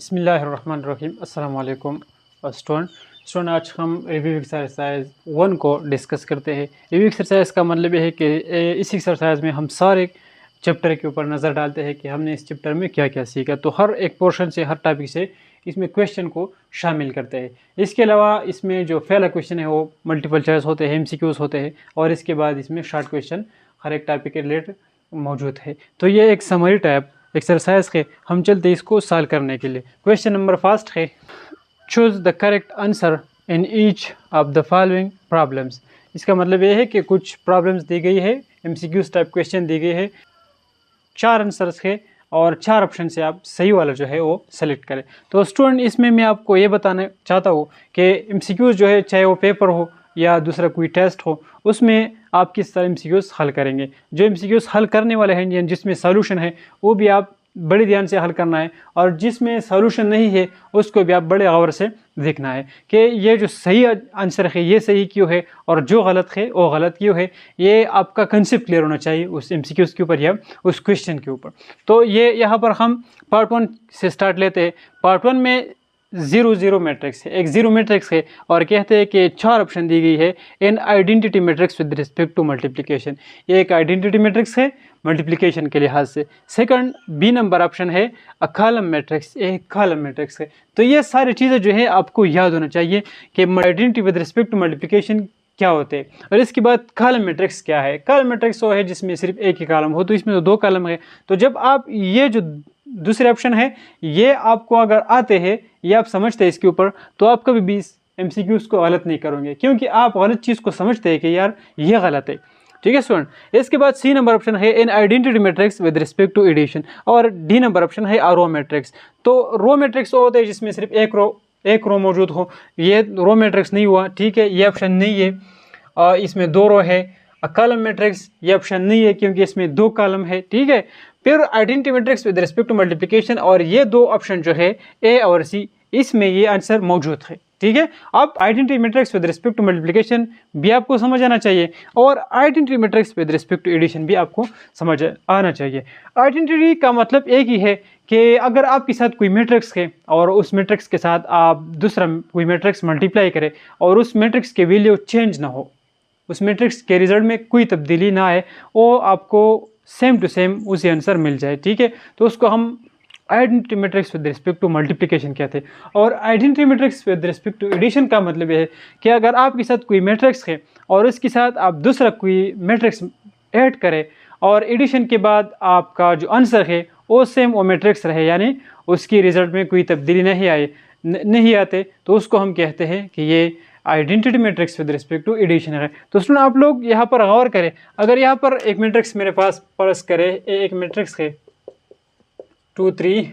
बिस्मिल्लाहिर्रहमानिर्रहीम अस्सलाम वालेकुम स्टूडेंट आज हम रिव्यू एक्सरसाइज 1 को डिस्कस करते हैं। रिव्यू एक्सरसाइज का मतलब यह है कि इस एक्सरसाइज में हम सारे चैप्टर के ऊपर नज़र डालते हैं कि हमने इस चैप्टर में क्या क्या सीखा। तो हर एक पोर्शन से, हर टॉपिक से इसमें क्वेश्चन को शामिल करते हैं। इसके अलावा इसमें जो पहला क्वेश्चन है वो मल्टीपल चॉइस होते हैं, MCQs होते हैं, और इसके बाद इसमें शॉर्ट क्वेश्चन हर एक टॉपिक के रिलेटेड मौजूद है। तो ये एक समरी टाइप एक्सरसाइज है। हम चलते इसको सॉल्व करने के लिए। क्वेश्चन नंबर फर्स्ट है, choose the correct answer in each of the following problems. इसका मतलब ये है कि कुछ प्रॉब्लम्स दी गई है, MCQs टाइप क्वेश्चन दी गई है, 4 आंसर्स है और 4 ऑप्शन से आप सही वाला जो है वो सेलेक्ट करें। तो स्टूडेंट इसमें मैं आपको ये बताना चाहता हूँ कि MCQs जो है, चाहे वो पेपर हो या दूसरा कोई टेस्ट हो, उसमें आप किस तरह MCQs हल करेंगे। जो MCQs हल करने वाले हैं, यानी जिसमें सॉल्यूशन है, वो भी आप बड़े ध्यान से हल करना है, और जिसमें सॉल्यूशन नहीं है उसको भी आप बड़े गौर से देखना है कि ये जो सही आंसर है ये सही क्यों है और जो गलत है वो गलत क्यों है। ये आपका कंसेप्ट क्लियर होना चाहिए उस MCQs के ऊपर या उस क्वेश्चन के ऊपर। तो ये यहाँ पर हम पार्ट 1 से स्टार्ट लेते हैं। पार्ट 1 में 0-0 मैट्रिक्स है, एक 0 मैट्रिक्स है, और कहते हैं कि 4 ऑप्शन दी गई है in identity matrix with respect to multiplication. ये एक आइडेंटिटी मैट्रिक्स है मल्टीप्लिकेशन के लिहाज से। सेकंड, बी नंबर ऑप्शन है अ कॉलम मैट्रिक्स, एक कॉलम मैट्रिक्स है। तो ये सारी चीज़ें जो है आपको याद होना चाहिए कि identity with respect to multiplication क्या होते हैं। और इसके बाद कॉलम मैट्रिक्स क्या है। कॉलम मैट्रिक्स वो है जिसमें सिर्फ एक ही कॉलम हो, तो इसमें तो 2 कॉलम है। तो जब आप ये जो दूसरे ऑप्शन है ये आपको अगर आते हैं, ये आप समझते हैं इसके ऊपर, तो आप कभी भी MCQs को गलत नहीं करोगे, क्योंकि आप गलत चीज़ को समझते हैं कि यार ये गलत है। ठीक है स्टूडेंट। इसके बाद सी नंबर ऑप्शन है in identity matrix with respect to addition, और डी नंबर ऑप्शन है रो मैट्रिक्स। तो रो मैट्रिक्स वो होते हैं जिसमें सिर्फ एक रो मौजूद हो। ये रो मैट्रिक्स नहीं हुआ, ठीक है, ये ऑप्शन नहीं है। और इसमें 2 रो है। कॉलम मैट्रिक्स ये ऑप्शन नहीं है क्योंकि इसमें 2 कॉलम है, ठीक है। फिर identity matrix with respect to multiplication, और ये 2 ऑप्शन जो है ए और सी, इसमें ये आंसर मौजूद है, ठीक है। अब identity matrix with respect to multiplication भी आपको समझ आना चाहिए, और identity matrix with respect to addition भी आपको समझ आना चाहिए। आइडेंटिटी का मतलब एक ही है कि अगर आपके साथ कोई मैट्रिक्स है और उस मैट्रिक्स के साथ आप दूसरा कोई मैट्रिक्स मल्टीप्लाई करें और उस मैट्रिक्स के वैल्यू चेंज ना हो, उस मैट्रिक्स के रिजल्ट में कोई तब्दीली ना आए, वो आपको सेम टू सेम उसी आंसर मिल जाए, ठीक है। तो उसको हम identity matrix with respect to multiplication कहते हैं। और identity matrix with respect to addition का मतलब ये है कि अगर आपके साथ कोई मैट्रिक्स है और उसके साथ आप दूसरा कोई मैट्रिक्स ऐड करें और एडिशन के बाद आपका जो आंसर है वो सेम वो मैट्रिक्स रहे, यानी उसकी रिजल्ट में कोई तब्दीली नहीं आते, तो उसको हम कहते हैं कि ये identity matrix with respect to addition है। तो स्टूडेंट आप लोग यहाँ पर गौर करें, अगर यहाँ पर एक मैट्रिक्स मेरे पास फर्ज करें, एक मैट्रिक्स है 2, 3,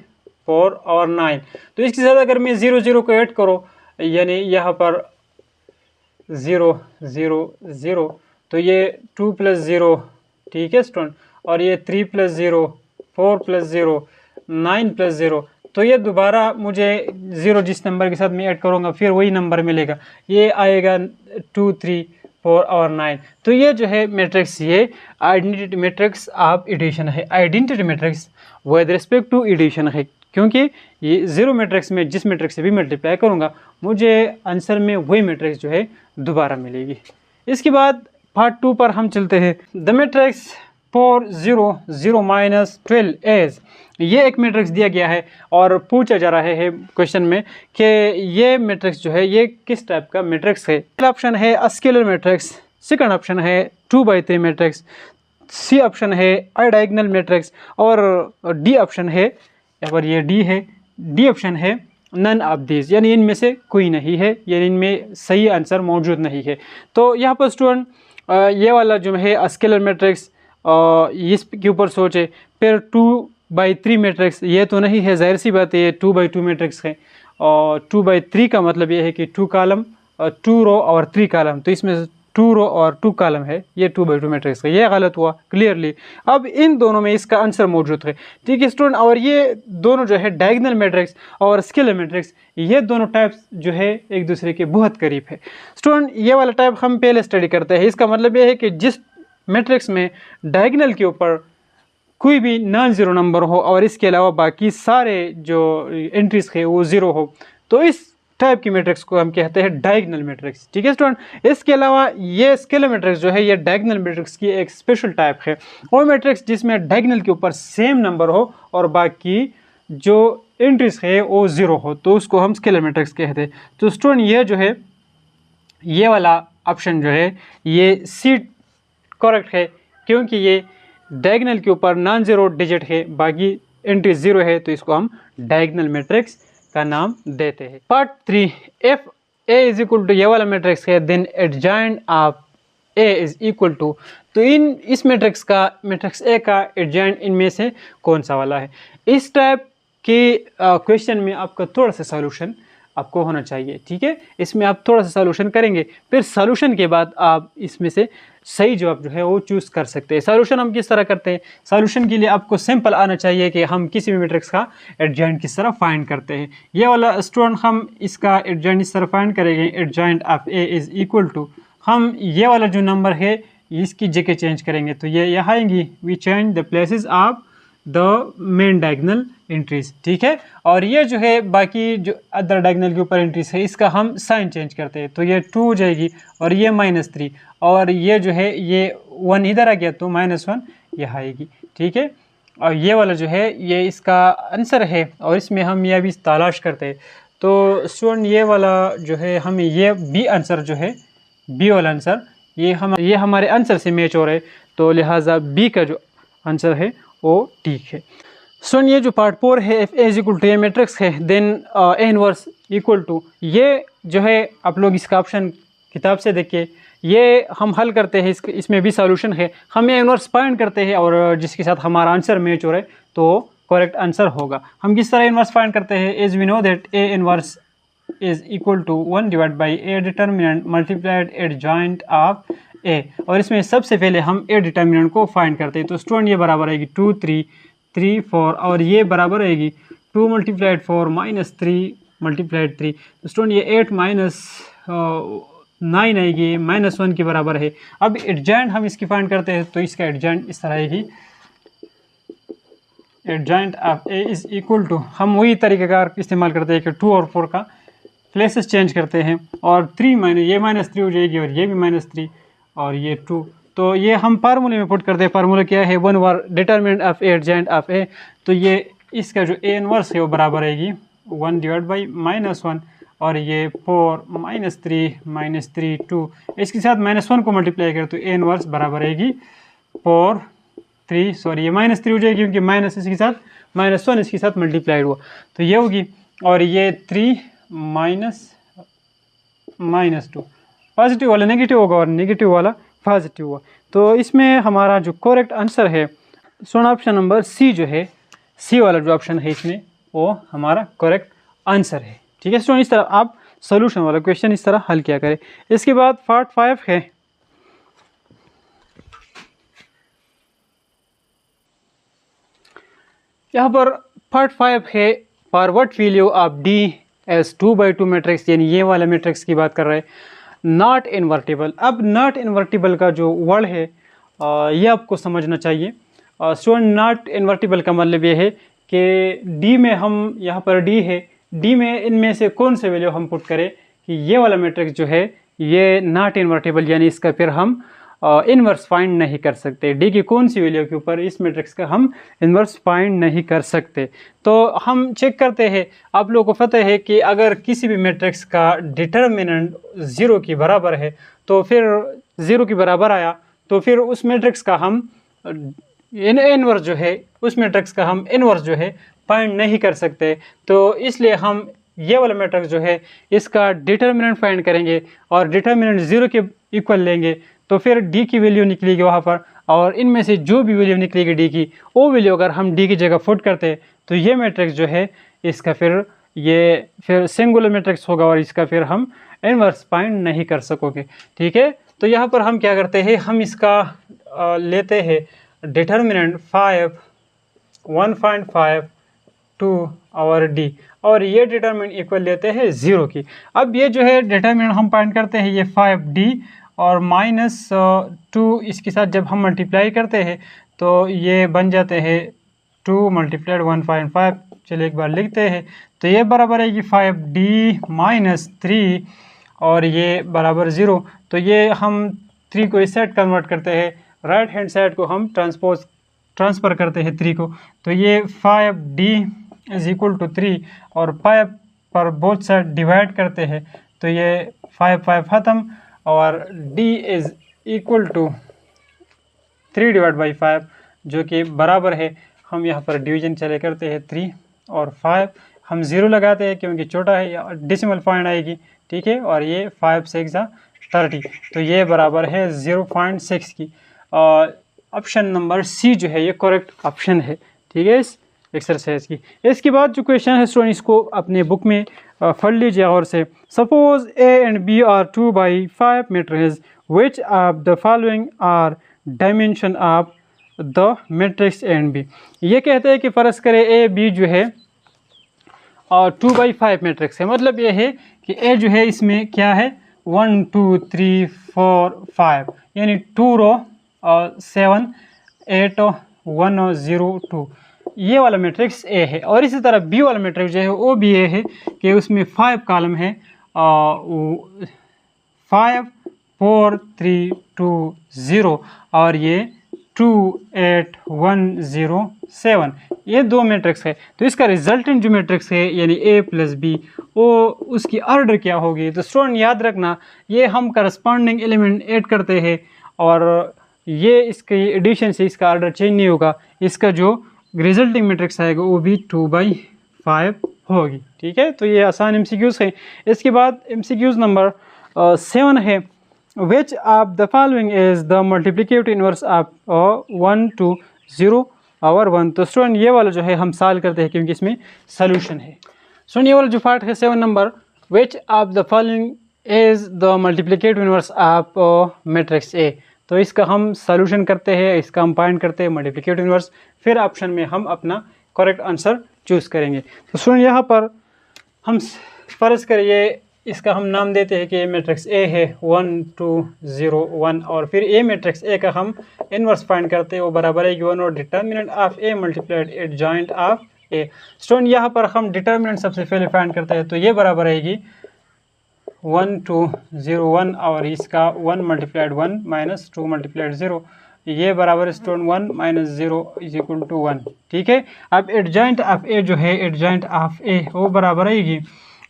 4 और 9, तो इसके साथ अगर मैं 0-0 को ऐड करूँ, यानी यहाँ पर 0-0-0, तो ये 2 + 0, ठीक है स्टूडेंट, और ये 3 + 0, 4 + 0, 9 + 0, तो ये दोबारा मुझे 0 जिस नंबर के साथ मैं ऐड करूँगा फिर वही नंबर मिलेगा, ये आएगा 2, 3, 4 और 9। तो ये जो है मैट्रिक्स, ये आइडेंटिटी मैट्रिक्स ऑफ एडिशन है, identity matrix with respect to addition है, क्योंकि ये 0 मैट्रिक्स में जिस मैट्रिक्स से भी मल्टीप्लाई करूँगा मुझे आंसर में वही मैट्रिक्स जो है दोबारा मिलेगी। इसके बाद पार्ट 2 पर हम चलते हैं। द मैट्रिक्स 4, 0, 0 - 12 एज, ये एक मैट्रिक्स दिया गया है और पूछा जा रहा है क्वेश्चन में कि ये मैट्रिक्स जो है ये किस टाइप का मैट्रिक्स है। पहला ऑप्शन है स्केलर मैट्रिक्स, सेकंड ऑप्शन है 2/3 मैट्रिक्स, सी ऑप्शन है डायगोनल मैट्रिक्स, और डी ऑप्शन है, यहाँ पर ये डी है, डी ऑप्शन है नन ऑफ दिस, यानी इनमें से कोई नहीं है, यानी इनमें सही आंसर मौजूद नहीं है। तो यहाँ पर स्टूडेंट ये वाला जो है स्केलर मैट्रिक्स इसके ऊपर सोचे। फिर 2/3 मैट्रिक्स, ये तो नहीं है, जाहिर सी बात है ये 2/2 मैट्रिक्स है, और 2/3 का मतलब ये है कि 2 कॉलम, 2 रो और 3 कॉलम, तो इसमें 2 रो और 2 कॉलम है, ये 2/2 मैट्रिक्स है, ये गलत हुआ क्लियरली। अब इन दोनों में इसका आंसर मौजूद है, ठीक है स्टूडेंट। और ये दोनों जो है डायगोनल मैट्रिक्स और स्केलर मैट्रिक्स, ये दोनों टाइप्स जो है एक दूसरे के बहुत करीब है स्टूडेंट। ये वाला टाइप हम पहले स्टडी करते हैं। इसका मतलब ये है कि जिस मैट्रिक्स में डायगोनल के ऊपर कोई भी नॉन ज़ीरो नंबर हो और इसके अलावा बाकी सारे जो एंट्रीज है वो ज़ीरो हो, तो इस टाइप की मैट्रिक्स को हम कहते हैं डायगोनल मैट्रिक्स। ठीक है स्टूडेंट, इसके अलावा ये स्केलर मैट्रिक्स जो है ये डायगोनल मैट्रिक्स की एक स्पेशल टाइप है। वो मैट्रिक्स जिसमें डायगोनल के ऊपर सेम नंबर हो और बाकी जो एंट्रीज है वो ज़ीरो हो, तो उसको हम स्केलर मैट्रिक्स कहते हैं। तो स्टूडेंट ये जो है ये वाला ऑप्शन जो है ये सी करेक्ट है, क्योंकि ये डायगोनल के ऊपर नॉन ज़ीरो डिजिट है, बाकी एंट्री ज़ीरो है, तो इसको हम डायगोनल मैट्रिक्स का नाम देते हैं। Part 3, if A is equal to ये वाला मैट्रिक्स है then adjoint of A is equal to, तो इस मैट्रिक्स ए का एडजॉइंट इनमें से कौन सा वाला है। इस टाइप के क्वेश्चन में आपका थोड़ा सा सॉल्यूशन आपको होना चाहिए। ठीक है, इसमें आप थोड़ा सा सॉल्यूशन करेंगे, फिर सॉल्यूशन के बाद आप इसमें से सही जवाब जो है वो चूज़ कर सकते हैं। सॉल्यूशन हम किस तरह करते हैं, सॉल्यूशन के लिए आपको सिंपल आना चाहिए कि हम किसी भी मैट्रिक्स का एडजॉइंट किस तरह फाइंड करते हैं। ये वाला स्टूडेंट हम इसका एडजॉइंट इस तरह फाइंड करेंगे, adjoint of A is equal to, हम ये वाला जो नंबर है इसकी जगह चेंज करेंगे, तो ये यहाँ आएंगी, we change the places of the main diagonal entries. ठीक है, और ये जो है बाकी जो अदर डायगोनल के ऊपर एंट्रीज है इसका हम साइन चेंज करते हैं, तो ये 2 हो जाएगी और ये -3, और ये जो है ये 1 इधर आ गया तो -1 यहाँ आएगी। ठीक है, और ये वाला जो है ये इसका आंसर है, और इसमें हम ये अभी तलाश करते हैं। तो स्टूडेंट ये वाला जो है हमें ये बी आंसर जो है, बी वाला आंसर ये हमारे आंसर से मैच हो रहा है, तो लिहाजा बी का जो आंसर है वो ठीक है। सो ये जो पार्ट 4 है, if A is equal to A matrix है then A inverse equal to, ये जो है आप लोग इसका ऑप्शन किताब से देखिए, ये हम हल करते हैं, इसमें भी सॉल्यूशन है, हम ए इनवर्स फाइंड करते हैं और जिसके साथ हमारा आंसर मैच हो रहा है तो करेक्ट आंसर होगा। हम किस तरह इनवर्स फाइंड करते हैं, as we know that A inverse is equal to 1 divide by A determinant multiplied adjoint of A, और इसमें सबसे पहले हम ए डिटर्मिनेंट को फाइंड करते हैं। तो स्टूडेंट ये बराबर आएगी 2 3 3 4, और ये बराबर आएगी 2 मल्टीप्लाइड 4 -3 मल्टीप्लाइड 3, तो स्टूडेंट ये 8 -9 आएगी, -1 के बराबर है। अब एडजॉइंट हम इसकी फाइंड करते हैं, तो इसका एडजॉइंट इस तरह आएगी, adjoint of A is equal to, हम वही तरीक़ेकार इस्तेमाल करते हैं कि 2 और 4 का प्लेसेस चेंज करते हैं, और 3 ये -3 हो जाएगी और ये भी -3 और ये 2, तो ये हम फार्मूले में पुट करते हैं। फार्मूला क्या है, 1 बार determinant of A adjoint of A, तो ये इसका जो ए इनवर्स है वो बराबर आएगी 1 डिवाइड बाई -1, और ये 4 -3 2, इसके साथ -1 को मल्टीप्लाई करें तो ए इनवर्स बराबर आएगी 4 3, सॉरी ये -3 हो जाएगी क्योंकि माइनस इसके साथ -1 इसके साथ मल्टीप्लाइड हुआ, तो ये होगी, और ये 3 -2, पॉजिटिव वाला नेगेटिव होगा और नेगेटिव वाला पॉजिटिव हुआ, तो इसमें हमारा जो करेक्ट आंसर है सुन ऑप्शन नंबर सी जो है, सी वाला जो ऑप्शन है इसमें वो हमारा करेक्ट आंसर है। ठीक है स्टूडेंट, इस तरह आप सोल्यूशन वाला क्वेश्चन इस तरह हल किया करें। इसके बाद पार्ट 5 है, यहाँ पर पार्ट 5 है, for what value of D S 2/2 matrix, यानी ये वाला मैट्रिक्स की बात कर रहे हैं, नॉट इन्वर्टिबल। अब नॉट इन्वर्टिबल का जो वर्ड है ये आपको समझना चाहिए। स्टूडेंट नॉट इन्वर्टिबल का मतलब ये है कि डी में हम, यहाँ पर डी है, डी में इनमें से कौन से वैल्यू हम पुट करें कि ये वाला मैट्रिक्स जो है ये नॉट इन्वर्टिबल, यानी इसका फिर हम इन्वर्स फाइंड नहीं कर सकते। डी की कौन सी वैल्यू के ऊपर इस मैट्रिक्स का हम इन्वर्स फाइंड नहीं कर सकते। तो हम चेक करते हैं, आप लोगों को पता है कि अगर किसी भी मैट्रिक्स का डिटर्मिनेंट 0 के बराबर है, तो फिर 0 के बराबर आया तो फिर उस मैट्रिक्स का हम इन्वर्स जो है, उस मैट्रिक्स का हम इन्वर्स जो है फाइंड नहीं कर सकते। तो इसलिए हम ये वाला मैट्रिक्स जो है इसका डिटर्मिनेंट फाइंड करेंगे और डिटर्मिनेंट 0 के इक्वल लेंगे, तो फिर डी की वैल्यू निकलेगी वहाँ पर, और इनमें से जो भी वैल्यू निकलेगी डी की, वो वैल्यू अगर हम डी की जगह पुट करते हैं तो ये मैट्रिक्स जो है इसका फिर सिंगुलर मैट्रिक्स होगा और इसका फिर हम इन्वर्स फाइंड नहीं कर सकोगे। ठीक है, तो यहाँ पर हम क्या करते हैं, हम इसका लेते हैं डिटर्मिनेंट 5 1.5 2 और डी, और ये डिटर्मिनेंट इक्वल लेते हैं 0 की। अब ये जो है डिटर्मिनेंट हम फाइंड करते हैं, ये 5d और -2 इसके साथ जब हम मल्टीप्लाई करते हैं तो ये बन जाते हैं 2 मल्टीप्लाइड 1.5। चलिए एक बार लिखते हैं। तो ये बराबर है कि 5d-3 और ये बराबर 0। तो ये हम 3 को इस साइड कन्वर्ट करते हैं, राइट हैंड साइड को हम ट्रांसफ़र करते हैं 3 को। तो ये 5d = 3 और 5 पर बोथ साइड डिवाइड करते हैं। तो ये 5 ख़त्म और d = 3/5 जो कि बराबर है, हम यहाँ पर डिवीजन चले करते हैं 3 और 5 हम 0 लगाते हैं क्योंकि छोटा है, या डेसिमल पॉइंट आएगी, ठीक है। और ये 5 6 30, तो ये बराबर है 0.6 की। ऑप्शन नंबर सी जो है ये करेक्ट ऑप्शन है, ठीक है, इस एक्सरसाइज की। इसके बाद जो क्वेश्चन है स्टूडेंट, इसको अपने बुक में पढ़ लीजिए और से। Suppose A and B are 2/5 matrix, which of the following are dimension of the matrix A and B. ये कहते हैं कि फ़र्ज़ करें ए बी जो है और 2/5 मैट्रिक्स है। मतलब ये है कि ए जो है इसमें क्या है 1 2 3 4 5, यानी 2 रो और 7 8 1 और 0 2, ये वाला मैट्रिक्स ए है। और इसी तरह बी वाला मैट्रिक्स जो है वो भी ए है कि उसमें 5 कॉलम है, 5 4 3 2 0 और ये 2 8 1 0 7, ये 2 मैट्रिक्स है। तो इसका रिजल्टेंट जो मैट्रिक्स है यानी ए प्लस बी, वो उसकी ऑर्डर क्या होगी। तो स्टूडेंट याद रखना, ये हम करस्पॉन्डिंग एलिमेंट ऐड करते हैं और ये इसकी एडिशन से इसका ऑर्डर चेंज नहीं होगा। इसका जो रिजल्टिंग मैट्रिक्स आएगा वो भी 2/5 होगी, ठीक है। तो ये आसान एमसीक्यूज़ है। इसके बाद एमसीक्यूज़ नंबर 7 है, विच of the following is the multiplicative inverse of 1 2 0 और 1। तो स्टूडेंट ये वाला जो है हम सॉल्व करते हैं क्योंकि इसमें सोल्यूशन है। स्टूडेंट ये वाला जो पार्ट है 7 number, which of the following is the multiplicative inverse of matrix A. तो इसका हम सोल्यूशन करते हैं, इसका हम फाइंड करते हैं मल्टीप्लिकेटिव इनवर्स, फिर ऑप्शन में हम अपना करेक्ट आंसर चूज़ करेंगे। तो स्टूडेंट यहाँ पर हम फ़र्ज़ करिए इसका हम नाम देते हैं कि ये मैट्रिक्स ए है 1 2 0 1 और फिर ए मैट्रिक्स ए का हम इनवर्स फाइंड करते हैं, वो बराबर है 1 और determinant of A multiplied adjoint of A. Student यहाँ पर हम डिटर्मिनेंट सबसे पहले फाइंड करते हैं, तो ये बराबर रहेगी 1 2 0 1 और इसका 1 मल्टीप्लाइड 1 माइनस 2 मल्टीप्लाइड 0, ये बराबर स्टूडेंट 1 माइनस 0 = 1, ठीक है। अब एडजॉइंट ऑफ ए जो है एडजॉइंट ऑफ ए वो बराबर रहेगी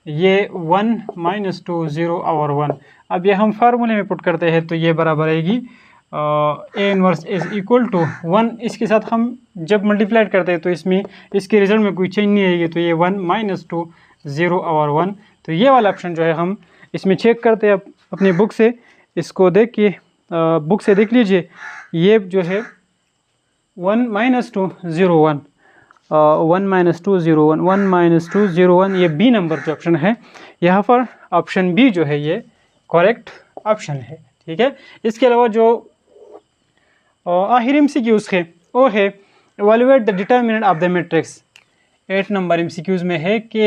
ये 1 माइनस 2 0 और 1। अब ये हम फार्मूले में पुट करते हैं, तो ये बराबर रहेगी A inverse is equal to 1। इसके साथ हम जब मल्टीप्लाइड करते हैं तो इसमें इसके रिजल्ट में कोई चेंज नहीं आएगी, तो ये 1 माइनस 2 0 और 1। तो ये वाला ऑप्शन जो है हम इसमें चेक करते हैं अपनी बुक से, इसको देख के बुक से देख लीजिए। ये जो है 1 माइनस 2 0 1 1 माइनस 2 0 1 1 माइनस 2 0 1, ये बी नंबर जो ऑप्शन है यहाँ पर ऑप्शन बी जो है ये करेक्ट ऑप्शन है, ठीक है। इसके अलावा जो आखिरी एमसीक्यूज़ है वो है evaluate the determinant of the matrix. 8 number MCQs में है कि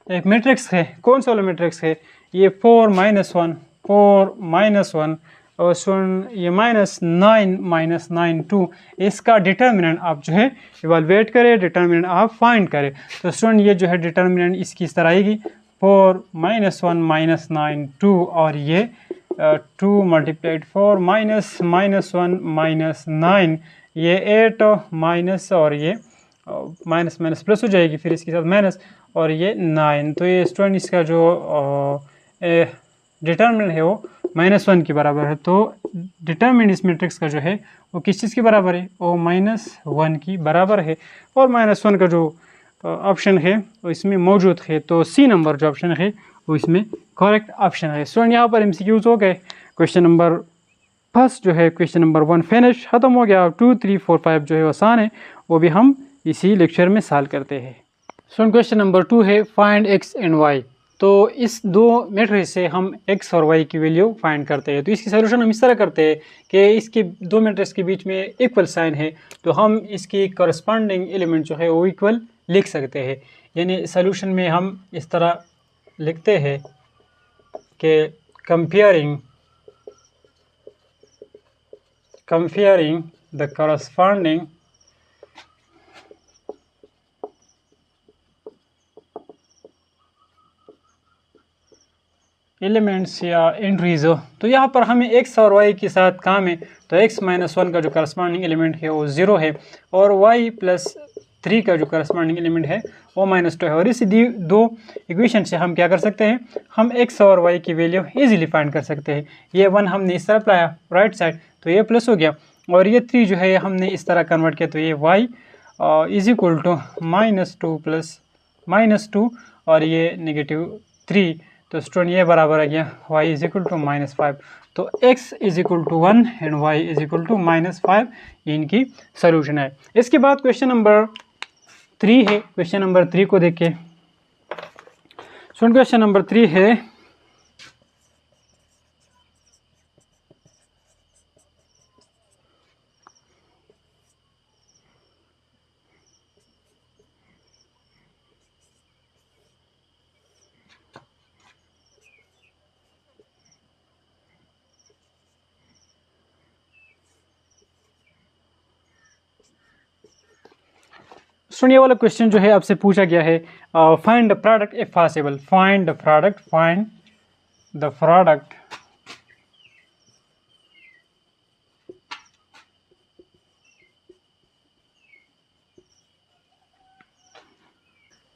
एक मैट्रिक्स है, कौन सा वाला मैट्रिक्स है, ये 4 1 4 1 और ये -9 -9 2, इसका डिटर्मिनेंट आप जो है इवैल्यूएट करें, डिटर्मिनेंट आप फाइंड करें। तो स्टूडेंट ये जो है डिटर्मिनेंट इसकी इस तरह आएगी 4 -1 -9 2 और ये 2 मल्टीप्लाइड 4 -1 -9, ये 8 माइनस और ये माइनस माइनस प्लस हो जाएगी, फिर इसके साथ माइनस और ये 9। तो ये स्टूडेंट इसका जो डिटर्मिनेंट है वो -1 के बराबर है। तो डिटर्मिनेंट इस मैट्रिक्स का जो है वो किस चीज़ के बराबर है, वो -1 की बराबर है। और -1 का जो ऑप्शन है वो इसमें मौजूद है, तो सी नंबर जो ऑप्शन है वो इसमें करेक्ट ऑप्शन है। स्टूडेंट यहाँ पर एमसीक्यूज़ हो गए। क्वेश्चन नंबर फर्स्ट जो है क्वेश्चन नंबर 1 फिनिश ख़त्म हो गया। 2 3 4 5 जो है आसान है, वो भी हम इसी लेक्चर में सॉल्व करते हैं। स्टूडेंट क्वेश्चन नंबर 2 है फाइंड x एंड y। तो इस दो मैट्रिक्स से हम x और y की वैल्यू फाइंड करते हैं। तो इसकी सोल्यूशन हम इस तरह करते हैं कि इसके दो मैट्रिक्स के बीच में इक्वल साइन है, तो हम इसकी करस्पॉन्डिंग एलिमेंट जो है वो इक्वल लिख सकते हैं। यानी सोल्यूशन में हम इस तरह लिखते हैं कि कंपेयरिंग the corresponding एलिमेंट्स या एंट्रीज हो। तो यहाँ पर हमें x और y के साथ काम है, तो x माइनस 1 का जो करस्पॉन्डिंग एलिमेंट है वो 0 है और y प्लस 3 का जो करस्पॉन्डिंग एलिमेंट है वो -2 है। और इस दो इक्वेशन से हम क्या कर सकते हैं, हम x और y की वैल्यू इजीली फाइंड कर सकते हैं। ये 1 हमने इस तरफ लाया राइट साइड, तो ये प्लस हो गया, और ये 3 जो है हमने इस तरह कन्वर्ट किया, तो ये y is equal to -2 plus -2 और ये -3। तो स्टूडेंट ये बराबर आ गया y इज इक्वल टू -5। तो x is equal to 1 and y is equal to -5 इनकी सोल्यूशन है। इसके बाद क्वेश्चन नंबर 3 है। क्वेश्चन नंबर 3 को देखिए स्टूडेंट। क्वेश्चन नंबर 3 है स्टूडेंट, ये वाला क्वेश्चन जो है आपसे पूछा गया है, find the product if possible. Find the product, find the product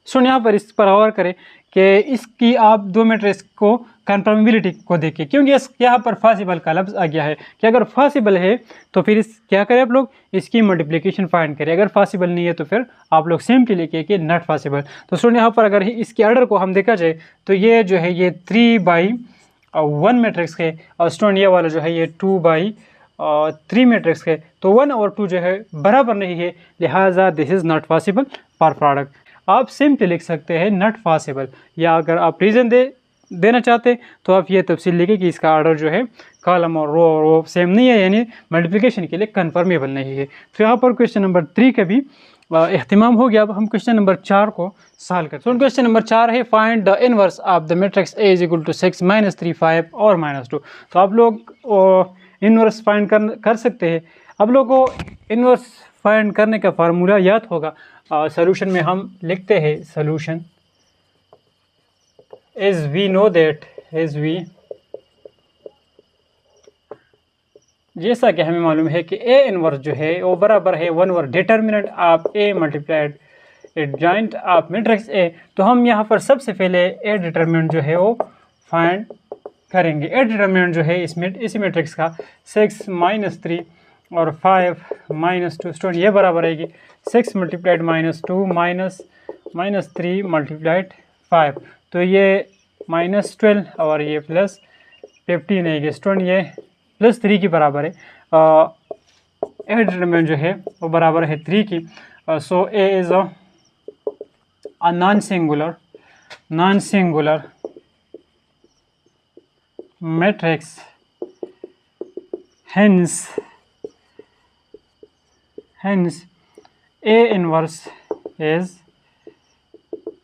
student, यहाँ पर इस पर गौर करें कि इसकी आप दो मैट्रिक्स को कन्फर्मेबिलिटी को देखिए, क्योंकि इस यहाँ पर पॉसिबल का लफ्ज़ आ गया है कि अगर पॉसिबल है तो फिर इस क्या करें आप लोग, इसकी मल्टीप्लिकेशन फाइंड करें। अगर पॉसिबल नहीं है तो फिर आप लोग सिंपली लिखिए कि नॉट पॉसिबल। तो स्टूडेंट यहाँ पर अगर इसके ऑर्डर को हम देखा जाए तो ये जो है ये 3/1 मैट्रिक्स है, और स्टूडेंट ये वाला जो है ये 2/3 मैट्रिक्स है। तो 1 और 2 जो है बराबर नहीं है, लिहाजा this is not possible for product. आप सिंपली लिख सकते हैं नॉट पॉसिबल, या अगर आप रीज़न देना चाहते तो आप ये तफसील लिखिए कि इसका ऑर्डर जो है कॉलम और रो सेम नहीं है, यानी मल्टीप्लिकेशन के लिए कन्फर्मेबल नहीं है। तो यहाँ पर क्वेश्चन नंबर 3 का भी इख्तिमाम हो गया। अब हम क्वेश्चन नंबर 4 को सॉल्व करते हैं। क्वेश्चन नंबर 4 है find the inverse of the matrix A is equal to 6 -3 5 और -2। तो आप लोग इनवर्स फाइंड कर सकते हैं। अब लोगों को इनवर्स फाइंड करने का फार्मूला याद होगा। सॉल्यूशन में हम लिखते हैं solution as we know that जैसा कि हमें मालूम है कि A इनवर्स जो है वो बराबर है 1 over determinant of A multiplied adjoint of matrix A। तो हम यहाँ पर सबसे पहले A डिटर्मिनेंट जो है वो फाइंड करेंगे। A डिटर्मिनेंट जो है इसमें इसी मैट्रिक्स का 6 -3 और 5 -2 स्टूडेंट ये बराबर आएगी 6 मल्टीप्लाइड -2 -3 मल्टीप्लाइड 5। तो ये -12 और ये +15 है स्टूडेंट, ये +3 की बराबर है। ए डिटरमिनेंट जो है वो बराबर है 3 की। So A is a non singular matrix, hence A inverse is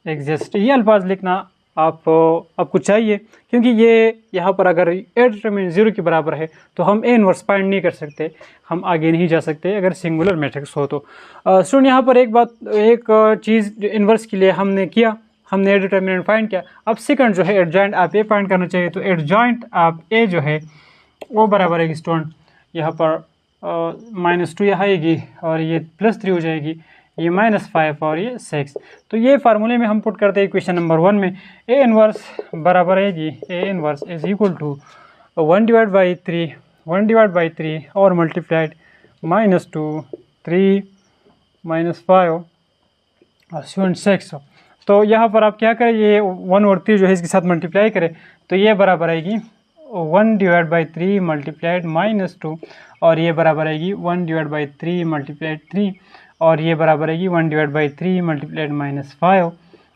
exist. ये अल्फाज लिखना आपको चाहिए, क्योंकि ये यहाँ पर अगर ए डिटरमिनेंट 0 के बराबर है तो हम ए इनवर्स फाइंड नहीं कर सकते, हम आगे नहीं जा सकते अगर सिंगुलर मैट्रिक्स हो तो। स्टूडेंट यहाँ पर एक चीज़ इनवर्स के लिए हमने किया, हमने ए डिटरमिनेंट फाइंड किया। अब सेकंड जो है एडजॉइंट आप ए फाइंड करना चाहिए। तो एडजॉइंट आप ए जो है वो बराबर है स्टूडेंट यहाँ पर -2 यहाँ आएगी और ये +3 हो जाएगी, ये -5 और ये 6। तो ये फार्मूले में हम पुट करते हैं क्वेश्चन नंबर 1 में। ए इनवर्स बराबर आएगी A inverse is equal to 1/3 और मल्टीप्लाइड -2 3 -5 और 6। तो यहाँ पर आप क्या करें, ये 1 और 3 जो है इसके साथ मल्टीप्लाई करें, तो ये बराबर आएगी 1/3 मल्टीप्लाइड -2 और ये बराबर आएगी 1/3 मल्टीप्लाइड 3 और ये बराबर आएगी 1/3 मल्टीप्लाइड -5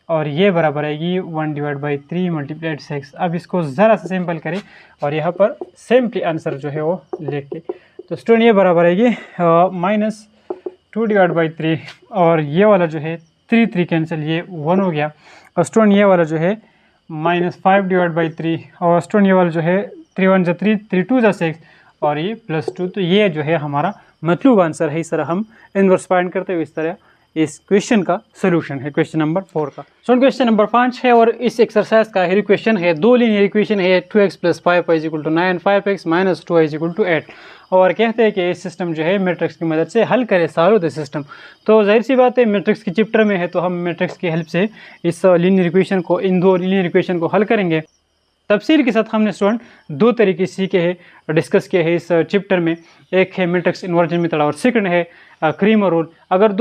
और ये बराबर आएगी 1/3 मल्टीप्लाइड 6। अब इसको ज़रा सा सिंपल करें और यहाँ पर सिंपली आंसर जो है वो लिख के, तो स्टूडेंट ये बराबर आएगी -2/3 और ये वाला जो है 3 कैंसिल, ये 1 हो गया। और स्टूडेंट ये वाला जो है -5/3 और स्टूडेंट ये वाला जो है 3 1 3 3 2 6 और ये +2। तो ये जो है हमारा मतलूब आंसर है। इस तरह हम इनवर्स फाइंड करते हुए इस तरह इस क्वेश्चन का सोल्यूशन है क्वेश्चन नंबर 4 का। सो क्वेश्चन नंबर 5 है और इस एक्सरसाइज का हेयर इक्वेशन है, दो लीनियर इक्वेशन है 2x + 5y = 9, 5x - 2y = 8 और कहते हैं कि इस सिस्टम जो है मैट्रिक्स की मदद से हल करें सॉल्व द सिस्टम। तो जाहिर सी बात है मैट्रिक्स की चैप्टर में है तो हम मैट्रिक्स की हेल्प से इस लीनियर इक्वेशन को, इन दो लीनियर इक्वेशन को हल करेंगे। तफसील के साथ हमने स्टूडेंट दो तरीके सीखे हैं, डिस्कस किए हैं इस चैप्टर में। एक है मैट्रिक्स इन्वर्जन मेथड और सेकंड है क्रीमर रूल। अगर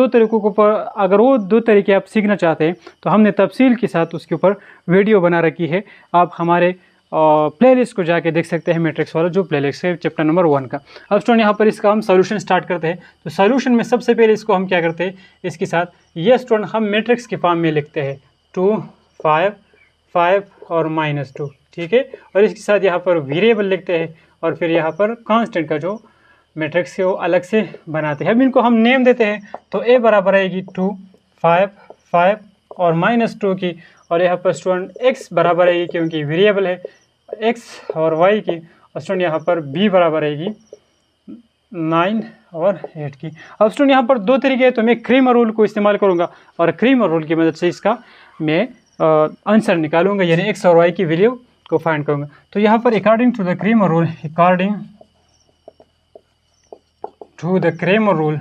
वो दो तरीके आप सीखना चाहते हैं तो हमने तफसील के साथ उसके ऊपर वीडियो बना रखी है। आप हमारे प्लेलिस्ट को जाके देख सकते हैं, मैट्रिक्स वाला जो प्लेलिस्ट है चैप्टर नंबर 1 का। अब स्टूडेंट यहाँ पर इसका हम सोल्यूशन स्टार्ट करते हैं। तो सोल्यूशन में सबसे पहले इसको हम क्या करते हैं, इसके साथ ये स्टूडेंट हम मैट्रिक्स के फॉर्म में लिखते हैं 2, 5, 5 और -2, ठीक है। और इसके साथ यहाँ पर वेरिएबल लिखते हैं और फिर यहाँ पर कांस्टेंट का जो मैट्रिक्स है वो अलग से बनाते हैं। अब इनको हम नेम देते हैं तो ए बराबर आएगी 2, 5, 5 और -2 की, और यहाँ पर स्टूडेंट एक्स बराबर आएगी क्योंकि वेरिएबल है एक्स और वाई की, और स्टूडेंट यहाँ पर बी बराबर आएगी 9 और 8 की। अब स्टूडेंट यहाँ पर दो तरीके हैं तो मैं क्रीमर रूल को इस्तेमाल करूँगा और क्रीमर रूल की मदद से इसका मैं आंसर निकालूंगा, यानी एक्स और वाई की वैल्यू को फाइंड करूँगा। तो यहाँ पर according to the Cramer rule,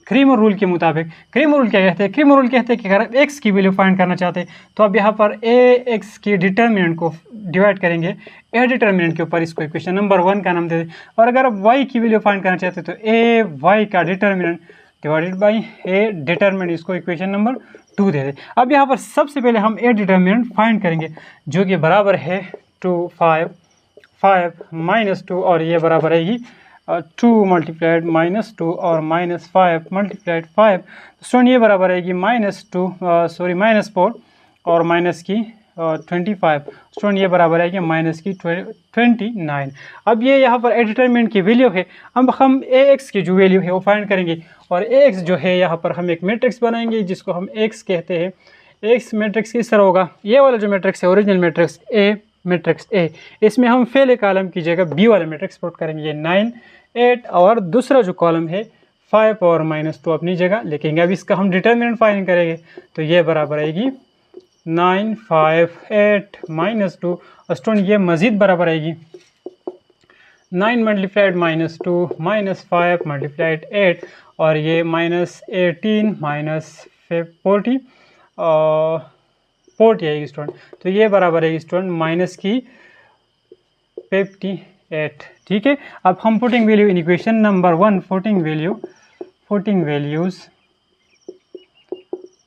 Cramer rule के मुताबिक क्रीमर रूल क्या कहते हैं, क्रीमर रूल कहते हैं कि अगर एक्स की वैल्यू फाइंड करना चाहते हैं तो अब यहाँ पर ए एक्स की डिटर्मिनेंट को डिवाइड करेंगे ए डिटर्मिनेंट के ऊपर, इसको इक्वेशन नंबर 1 का नाम दे दें। और अगर आप वाई की वैल्यू फाइंड करना चाहते हैं तो ए वाई का determinant divided by A determinant, इसको इक्वेशन नंबर 2 दे दें। अब यहाँ पर सबसे पहले हम ए डिटर्मिनेंट फाइंड करेंगे जो कि बराबर है 2, 5, 5 -2 और ये बराबर रहेगी 2 × -2 और -5 × 5। स्टूडेंट ये बराबर रहेगी -4 और माइनस की 25। स्टूडेंट ये बराबर है कि -29। अब ये यहाँ पर ए डिटर्मिनेंट की वैल्यू है। अब हम ए एक्स की जो वैल्यू है वो फाइंड करेंगे और ए एक्स जो है यहाँ पर हम एक मैट्रिक्स बनाएंगे जिसको हम एक्स कहते हैं। एक्स मैट्रिक्स किस तरह होगा, ये वाला जो मैट्रिक्स है ओरिजिनल मैट्रिक्स ए, इसमें हम पहले कॉलम की जगह बी वाला मैट्रिक्स पुट करेंगे, ये 9, 8 और दूसरा जो कॉलम है 5 और -2 अपनी जगह लिखेंगे। अब इसका हम डिटर्मिनेंट फाइंड करेंगे तो ये बराबर आएगी 9, 5, 8 -2। और स्टूडेंट ये मज़ीद बराबर आएगी 9 × -2 -5 × 8 और ये -18 -40 40 आएगी स्टूडेंट। तो ये बराबर है स्टूडेंट -58, ठीक है। अब हम putting value in equation number 1, putting values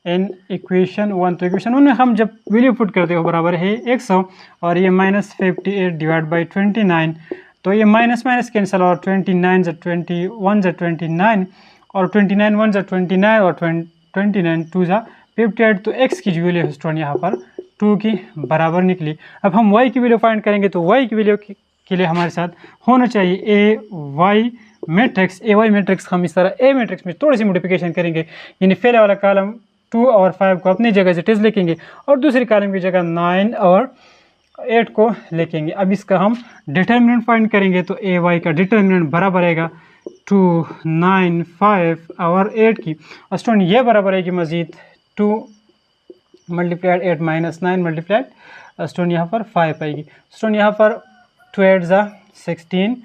in equation 1। तो इक्वेशन 1 में हम जब वैल्यू पुट करते हो बराबर है 100 और ये -58 डिवाइड बाई 29, तो ये माइनस कैंसिल और 29 × 21 × 29 और 29 1 × 29 और 29 2 × 58। तो x की जो वैल्यू है स्टूडेंट यहाँ पर 2 की बराबर निकली। अब हम y की वैल्यू फाइंड करेंगे तो y की वैल्यू के लिए हमारे साथ होना चाहिए ए वाई मैट्रिक्स। हम इस तरह ए मैट्रिक्स में थोड़ी सी मॉडिफिकेशन करेंगे, यानी पहले वाला कॉलम 2 और 5 को अपनी जगह से टेस्ट लिखेंगे और दूसरी कॉलम की जगह 9 और 8 को लिखेंगे। अब इसका हम डिटर्मिनेंट फाइंड करेंगे तो ए वाई का डिटर्मिनेंट बराबर रहेगा 2, 9, 5 और 8 की। और स्टूडेंट ये बराबर है कि मज़ीद 2 × 8 -9 × स्टूडेंट यहाँ पर 5 आएगी। स्टूडेंट यहाँ पर 2 8 16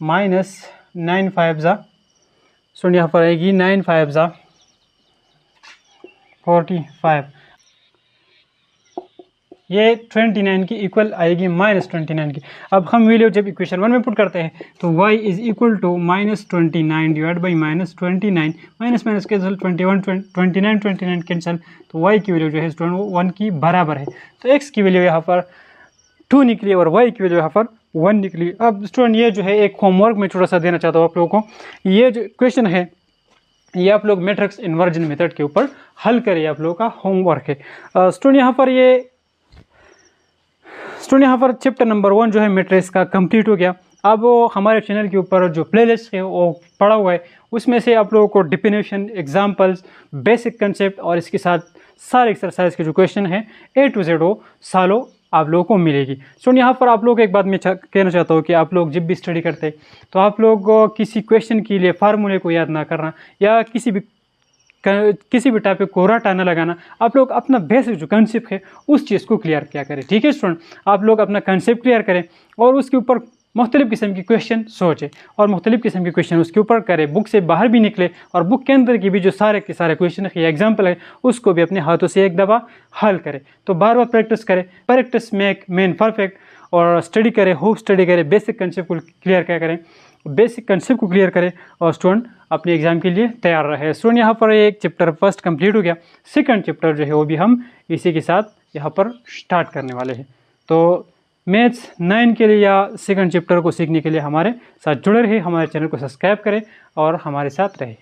-9 5 स्टूडेंट यहाँ पर आएगी 9 5 45। ये 29 की इक्वल आएगी -29 की। अब हम वैल्यू जब इक्वेशन 1 में पुट करते हैं तो y = -29 divide by -29, minus cancel 29 cancel, तो y की वैल्यू जो है स्टूडेंट वो 1 की बराबर है। तो x की वैल्यू यहाँ पर 2 निकली और y की वैल्यू यहाँ पर 1 निकली। अब स्टूडेंट ये जो है एक होमवर्क में छोटा सा देना चाहता हूँ आप लोगों को, ये जो क्वेश्चन है ये आप लोग मैट्रिक्स इन्वर्जन मेथड के ऊपर हल करिए, आप लोगों का होमवर्क है। स्टूडेंट यहाँ पर चैप्टर नंबर 1 जो है मैट्रिक्स का कंप्लीट हो गया। अब वो हमारे चैनल के ऊपर जो प्लेलिस्ट है वो पड़ा हुआ है, उसमें से आप लोगों को डिफिनेशन, एग्जांपल्स, बेसिक कंसेप्ट और इसके साथ सारे एक्सरसाइज के जो क्वेश्चन हैं A to Z सॉल्व आप लोगों को मिलेगी। स्टूडेंट यहाँ पर आप लोग को एक बात मैं कहना चाहता हूँ कि आप लोग जब भी स्टडी करते हैं तो आप लोग किसी क्वेश्चन के लिए फार्मूले को याद ना करना या किसी भी टॉपिक को रटा ना लगाना। आप लोग अपना बेसिक जो कंसेप्ट है उस चीज़ को क्लियर किया करें, ठीक है स्टूडेंट। आप लोग अपना कंसेप्ट क्लियर करें और उसके ऊपर मुख्तलिफ़ किस्म की क्वेश्चन सोचें और मुख्तलिफ़ किस्म के क्वेश्चन उसके ऊपर करें, बुक से बाहर भी निकले और बुक के अंदर की भी जो सारे के सारे क्वेश्चन है, एग्जाम्पल है, उसको भी अपने हाथों से एक दफ़ा हल करें। तो बार बार प्रैक्टिस करें, प्रैक्टिस मेक मैन परफेक्ट। और स्टडी करें, खूब स्टडी करें, बेसिक कंसेप्ट को क्लियर क्या करें, बेसिक कंसेप्ट को क्लियर करें और स्टूडेंट अपने एग्जाम के लिए तैयार रहे। स्टूडेंट यहाँ पर एक चैप्टर फर्स्ट कंप्लीट हो गया, सेकंड चैप्टर जो है वो भी हम इसी के साथ यहाँ पर स्टार्ट करने वाले हैं। तो मैथ्स 9 के लिए या सेकंड चैप्टर को सीखने के लिए हमारे साथ जुड़े रहे, हमारे चैनल को सब्सक्राइब करें और हमारे साथ रहे।